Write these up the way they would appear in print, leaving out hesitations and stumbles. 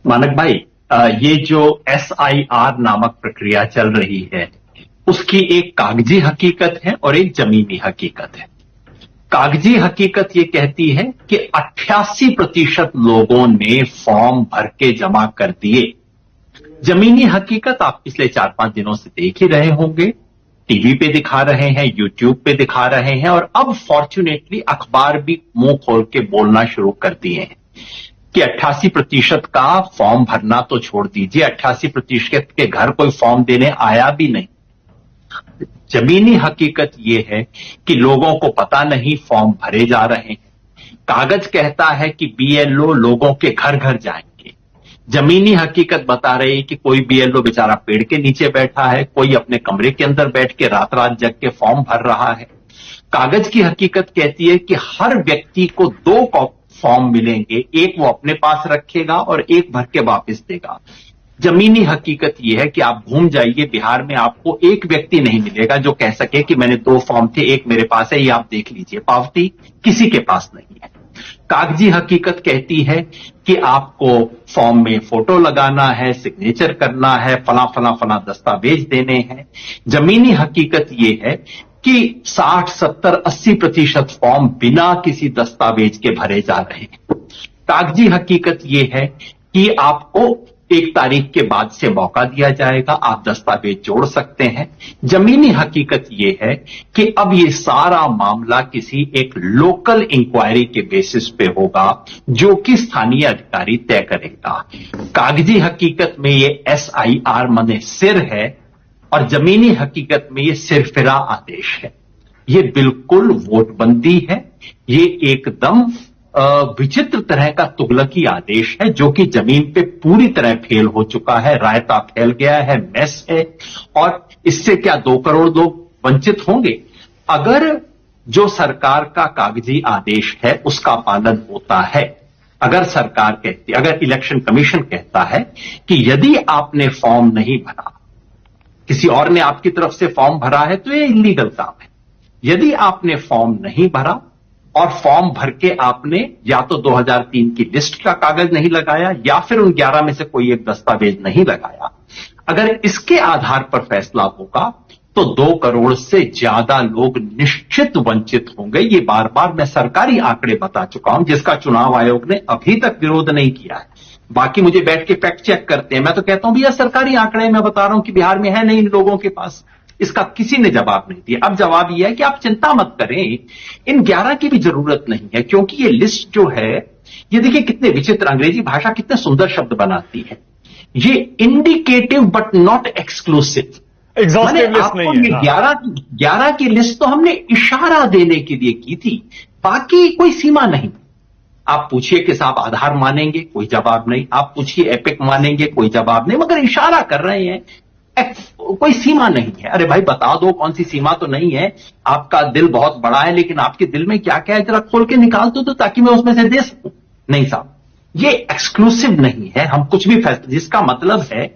मानक भाई, ये जो SIR नामक प्रक्रिया चल रही है, उसकी एक कागजी हकीकत है और एक जमीनी हकीकत है। कागजी हकीकत ये कहती है कि 88% लोगों ने फॉर्म भर के जमा कर दिए। जमीनी हकीकत आप पिछले 4-5 दिनों से देख ही रहे होंगे, टीवी पे दिखा रहे हैं, यूट्यूब पे दिखा रहे हैं, और अब फॉर्चुनेटली अखबार भी मुंह खोल के बोलना शुरू कर दिए हैं कि 88% का फॉर्म भरना तो छोड़ दीजिए, 88% के घर कोई फॉर्म देने आया भी नहीं। जमीनी हकीकत यह है कि लोगों को पता नहीं फॉर्म भरे जा रहे हैं। कागज कहता है कि BLO लोगों के घर घर जाएंगे। जमीनी हकीकत बता रही है कि कोई BLO बेचारा पेड़ के नीचे बैठा है, कोई अपने कमरे के अंदर बैठ के रात रात जग के फॉर्म भर रहा है। कागज की हकीकत कहती है कि हर व्यक्ति को 2 फॉर्म मिलेंगे, एक वो अपने पास रखेगा और एक भर के वापस देगा। जमीनी हकीकत यह है कि आप घूम जाइए बिहार में, आपको एक व्यक्ति नहीं मिलेगा जो कह सके कि मैंने 2 फॉर्म थे, एक मेरे पास है, ये आप देख लीजिए। पावती किसी के पास नहीं है। कागजी हकीकत कहती है कि आपको फॉर्म में फोटो लगाना है, सिग्नेचर करना है, फला फला फला दस्तावेज देने हैं। जमीनी हकीकत यह है कि 60, 70, 80% फॉर्म बिना किसी दस्तावेज के भरे जा रहे हैं। कागजी हकीकत यह है कि आपको 1 तारीख के बाद से मौका दिया जाएगा, आप दस्तावेज जोड़ सकते हैं। जमीनी हकीकत यह है कि अब ये सारा मामला किसी एक लोकल इंक्वायरी के बेसिस पे होगा, जो कि स्थानीय अधिकारी तय करेगा। कागजी हकीकत में ये SIR मने सिर है, और जमीनी हकीकत में ये सिरफिरा आदेश है। ये बिल्कुल वोटबंदी है। ये एकदम विचित्र तरह का तुगलकी आदेश है, जो कि जमीन पे पूरी तरह फेल हो चुका है। रायता फैल गया है, मेस है, और इससे क्या 2 करोड़ लोग वंचित होंगे? अगर जो सरकार का कागजी आदेश है उसका पालन होता है, अगर सरकार कहती, अगर इलेक्शन कमीशन कहता है कि यदि आपने फॉर्म नहीं भरा, किसी और ने आपकी तरफ से फॉर्म भरा है, तो ये इलीगल काम है। यदि आपने फॉर्म नहीं भरा और फॉर्म भर के आपने या तो 2003 की लिस्ट का कागज नहीं लगाया, या फिर उन 11 में से कोई एक दस्तावेज नहीं लगाया, अगर इसके आधार पर फैसला होगा तो 2 करोड़ से ज्यादा लोग निश्चित वंचित होंगे। ये बार बार मैं सरकारी आंकड़े बता चुका हूं, जिसका चुनाव आयोग ने अभी तक विरोध नहीं किया है। बाकी मुझे बैठ के फैक्ट चेक करते हैं, मैं तो कहता हूं भैया सरकारी आंकड़े मैं बता रहा हूं कि बिहार में है नहीं इन लोगों के पास। इसका किसी ने जवाब नहीं दिया। अब जवाब यह है कि आप चिंता मत करें, इन 11 की भी जरूरत नहीं है, क्योंकि ये लिस्ट जो है, ये देखिए कितने विचित्र, अंग्रेजी भाषा कितने सुंदर शब्द बनाती है। ये indicative but not exclusive. Exhaustive list नहीं है। 11 की लिस्ट तो हमने इशारा देने के लिए की थी, बाकी कोई सीमा नहीं। आप पूछिए कि साहब आधार मानेंगे, कोई जवाब नहीं। आप पूछिए एपिक मानेंगे, कोई जवाब नहीं। मगर इशारा कर रहे हैं, कोई सीमा नहीं है। अरे भाई बता दो कौन सी सीमा तो नहीं है। आपका दिल बहुत बड़ा है, लेकिन आपके दिल में क्या क्या है जरा खोल के निकाल दो तो, ताकि मैं उसमें से दे सकूं। नहीं साहब, ये एक्सक्लूसिव नहीं है। हम कुछ भी फैसला, जिसका मतलब है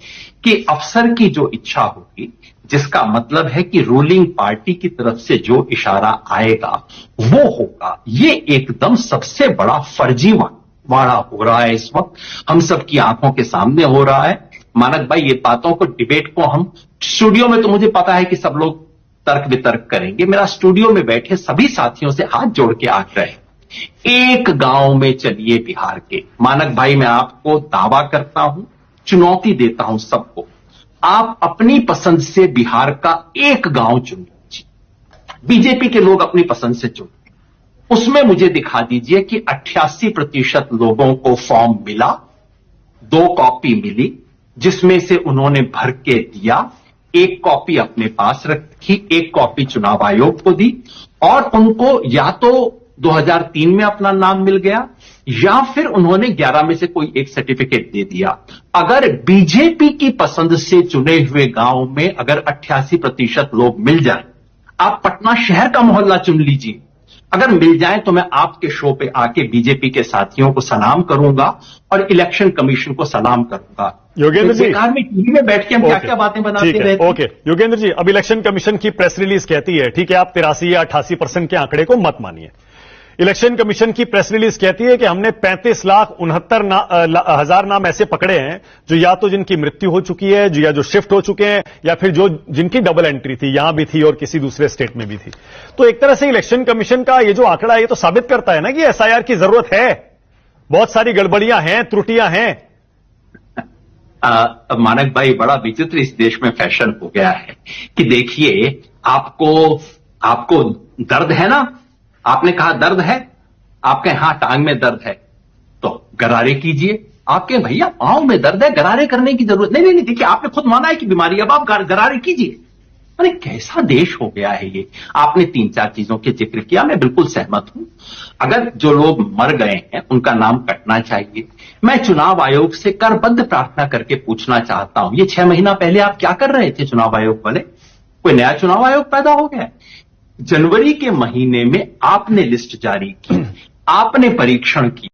कि अफसर की जो इच्छा होगी, जिसका मतलब है कि रूलिंग पार्टी की तरफ से जो इशारा आएगा वो होगा। ये एकदम सबसे बड़ा फर्जीवाड़ा हो रहा है इस वक्त, हम सबकी आंखों के सामने हो रहा है। मानक भाई, ये बातों को, डिबेट को हम स्टूडियो में, तो मुझे पता है कि सब लोग तर्क वितर्क करेंगे। मेरा स्टूडियो में बैठे सभी साथियों से हाथ जोड़ के आग्रह है, एक गांव में चलिए बिहार के। मानक भाई, मैं आपको दावा करता हूं, चुनौती देता हूं सबको, आप अपनी पसंद से बिहार का एक गांव चुन लीजिए। बीजेपी के लोग अपनी पसंद से चुन, उसमें मुझे दिखा दीजिए कि 88% लोगों को फॉर्म मिला, 2 कॉपी मिली, जिसमें से उन्होंने भर के दिया, 1 कॉपी अपने पास रखी, 1 कॉपी चुनाव आयोग को दी, और उनको या तो 2003 में अपना नाम मिल गया, या फिर उन्होंने 11 में से कोई एक सर्टिफिकेट दे दिया। अगर बीजेपी की पसंद से चुने हुए गांव में अगर 88% लोग मिल जाएं, आप पटना शहर का मोहल्ला चुन लीजिए, अगर मिल जाए तो मैं आपके शो पे आके बीजेपी के साथियों को सलाम करूंगा और इलेक्शन कमीशन को सलाम करूंगा। योगेंद्र जी, सरकार में टीवी में बैठ के हम क्या क्या बातें बनाते रहते हैं। ओके योगेंद्र जी, अब इलेक्शन कमीशन की प्रेस रिलीज कहती है, ठीक है आप 83 या 88% के आंकड़े को मत मानिए, इलेक्शन कमीशन की प्रेस रिलीज कहती है कि हमने 35,69,000 नाम ऐसे पकड़े हैं जो या तो जिनकी मृत्यु हो चुकी है, जो शिफ्ट हो चुके हैं, या फिर जो जिनकी डबल एंट्री थी, यहां भी थी और किसी दूसरे स्टेट में भी थी। तो एक तरह से इलेक्शन कमीशन का ये जो आंकड़ा है ये तो साबित करता है ना कि एसआईआर की जरूरत है, बहुत सारी गड़बड़ियां हैं, त्रुटियां हैं। मानक भाई, बड़ा विचित्र इस देश में फैशन हो गया है कि देखिए, आपको दर्द है ना, आपने कहा दर्द है, आपके हां टांग में दर्द है तो गरारे कीजिए। आपके भैया पांव में दर्द है, गरारे करने की जरूरत नहीं। देखिए, आपने खुद माना है कि बीमारी, अब आप गरारे कीजिए। अरे कैसा देश हो गया है ये। आपने 3-4 चीजों के जिक्र किया, मैं बिल्कुल सहमत हूं। अगर जो लोग मर गए हैं उनका नाम कटना चाहिए। मैं चुनाव आयोग से करबद्ध प्रार्थना करके पूछना चाहता हूं, ये 6 महीना पहले आप क्या कर रहे थे चुनाव आयोग वाले? कोई नया चुनाव आयोग पैदा हो गया? जनवरी के महीने में आपने लिस्ट जारी की, आपने परीक्षण किया।